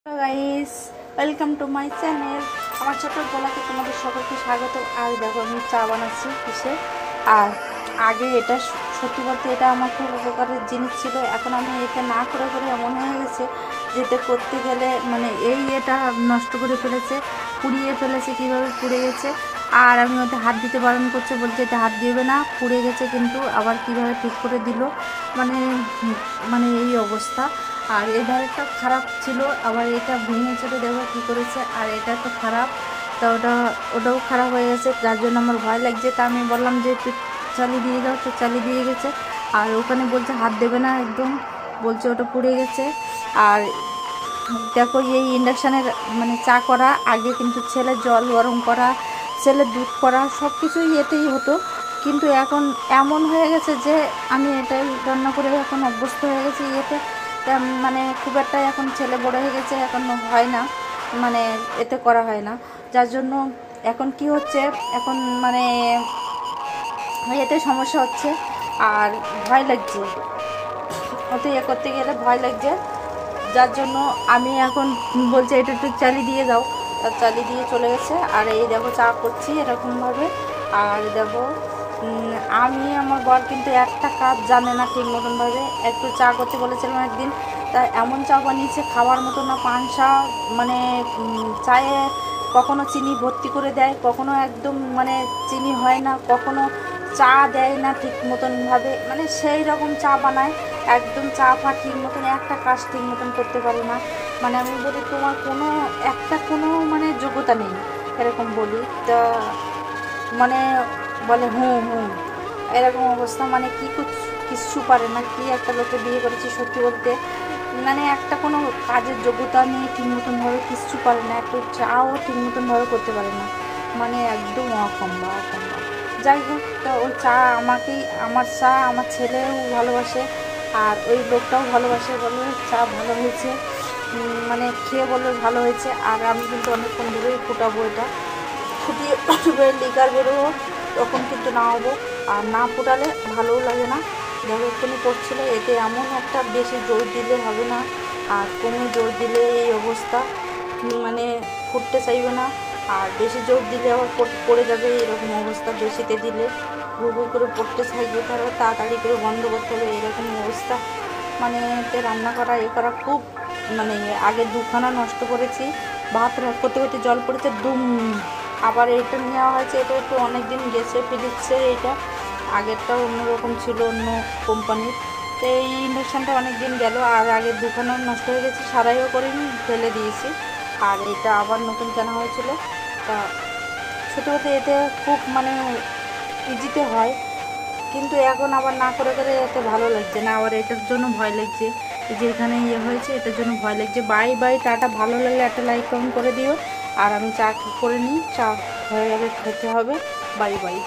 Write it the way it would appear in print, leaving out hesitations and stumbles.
Hello guys, welcome to my channel. আমার ছোট বলাকে তোমাদের সকলকে স্বাগত। আর দেখো আমি চা বানাচ্ছি কিসে। আর আগে এটা সত্যি বলতে এটা আমার খুব উপকারের জিনিস ছিল। এখন আমি এটা না করে করে এমন হয়ে গেছে যেটা করতে গেলে মানে এটা নষ্ট করে ফেলেছে, পুড়িয়ে ফেলেছে, কীভাবে পুড়ে গেছে। আর আমি ওতে হাত দিতে বারণ করছে, বলছে এটা হাত দিবে না, পুড়ে গেছে। কিন্তু আবার কিভাবে ঠিক করে দিল, মানে মানে এই অবস্থা। আর এই ধারেরটা খারাপ ছিল, আবার এটা ভেঙে চলে দেখো কী করেছে। আর এটা তো খারাপ, তা ওটাও খারাপ হয়ে গেছে, যার জন্য আমার ভয় লাগছে। তা আমি বললাম যে একটু চালিয়ে দিয়ে যাও, তো চালিয়ে দিয়ে গেছে। আর ওখানে বলছে হাত দেবে না, একদম বলছে ওটা পুড়ে গেছে। আর দেখো এই ইন্ডাকশানের মানে চা করা, আগে কিন্তু ছেলে জল গরম করা, ছেলে দুধ করা সব কিছুই এতেই হতো। কিন্তু এখন এমন হয়ে গেছে যে আমি এটাই রান্না করে এখন অভ্যস্ত হয়ে গেছি এতে। মানে খুব একটা এখন ছেলে বড় হয়ে গেছে, এখন হয় না, মানে এতে করা হয় না। যার জন্য এখন কি হচ্ছে, এখন মানে এতে সমস্যা হচ্ছে। আর ভয় লাগছে, ওতে করতে গেলে ভয় লাগছে। যার জন্য আমি এখন বলছি এটা একটু চালিয়ে দিয়ে যাও, তার চালিয়ে দিয়ে চলে গেছে। আর এই দেখো চা করছি এরকমভাবে। আর দেখো আমি আমার বর কিন্তু একটা কাজ জানে না ঠিক মতনভাবে। একটু চা করতে বলেছিলাম একদিন, তা এমন চা বানিয়েছে খাওয়ার মতো না। পানসা মানে চায়ে কখনো চিনি ভর্তি করে দেয়, কখনো একদম মানে চিনি হয় না, কখনো চা দেয় না ঠিক মতনভাবে, মানে সেই রকম চা বানায়। একদম চা ফা ঠিক মতন একটা কাজ ঠিক মতন করতে পারে না। মানে আমি বলি তোমার কোনো মানে যোগ্যতা নেই, এরকম বলি। তা মানে বলে হুম হুম, এরকম অবস্থা। মানে কিচ্ছু পারে না। কি একটা লোকে বিয়ে করেছি সত্যি বলতে, মানে একটা কোনো কাজের যোগ্যতা নেই, ঠিক মতনভাবে কিচ্ছু পারে না, একটু চাও ঠিক মতনভাবে করতে পারে না, মানে একদম অকম্বা। যাই হোক, তো ওই চা আমার চা আমার ছেলেও ভালোবাসে, আর ওই লোকটাও ভালোবাসে, বলে চা ভালো হয়েছে, মানে খেয়ে বলবে ভালো হয়েছে। আর আমি কিন্তু অনেকক্ষণ ধরেই ফুটাবো, এটা ফুটিয়ে লিকার বেরোবো, তখন কিন্তু নামাবো। আর না ফুটালে ভালোও লাগে না। দেখো এক্ষুনি করছিল, এতে এমন একটা বেশি জোর দিলে হবে না, আর কমে জোর দিলে এই অবস্থা, মানে ফুটতে চাইবে না। আর বেশি জোর দিলে আবার পড়ে যাবে, এরকম অবস্থা। বেশিতে দিলে ঘুর ঘুর করে পড়তে চাইবে, তারপর তাড়াতাড়ি করে বন্ধ করতে হবে, এরকম অবস্থা। মানে এতে রান্না করা করা খুব মানে আগে দুখানা নষ্ট করেছি, ভাত করতে করতে জল পড়েছে দুম। আবার এটা নেওয়া হয়েছে, এটা একটু অনেক দিন গেছে ফিলিপসের। এইটা আগেরটা অন্যরকম ছিল, অন্য কোম্পানির। তো এই ইন্ডাকশানটা অনেক দিন গেল, আর আগের দুখানা নষ্ট হয়ে গেছে, সারাইও করিনি, ফেলে দিয়েছি। আর এটা আবার নতুন কেনা হয়েছিল। তা সত্যি বলতে এতে খুব মানে ইজিতে হয়, কিন্তু এখন আবার না করে করে এতে ভালো লাগছে না। আবার এটার জন্য ভয় লাগছে, যে এখানে হয়েছে এটার জন্য ভয় লাগছে। বাই বাই টাটা, ভালো লাগলে একটা লাইক কমেন্ট করে দিও। আর আমি চা করে নিই, চা হয়ে গেলে খেতে হবে। Bye bye.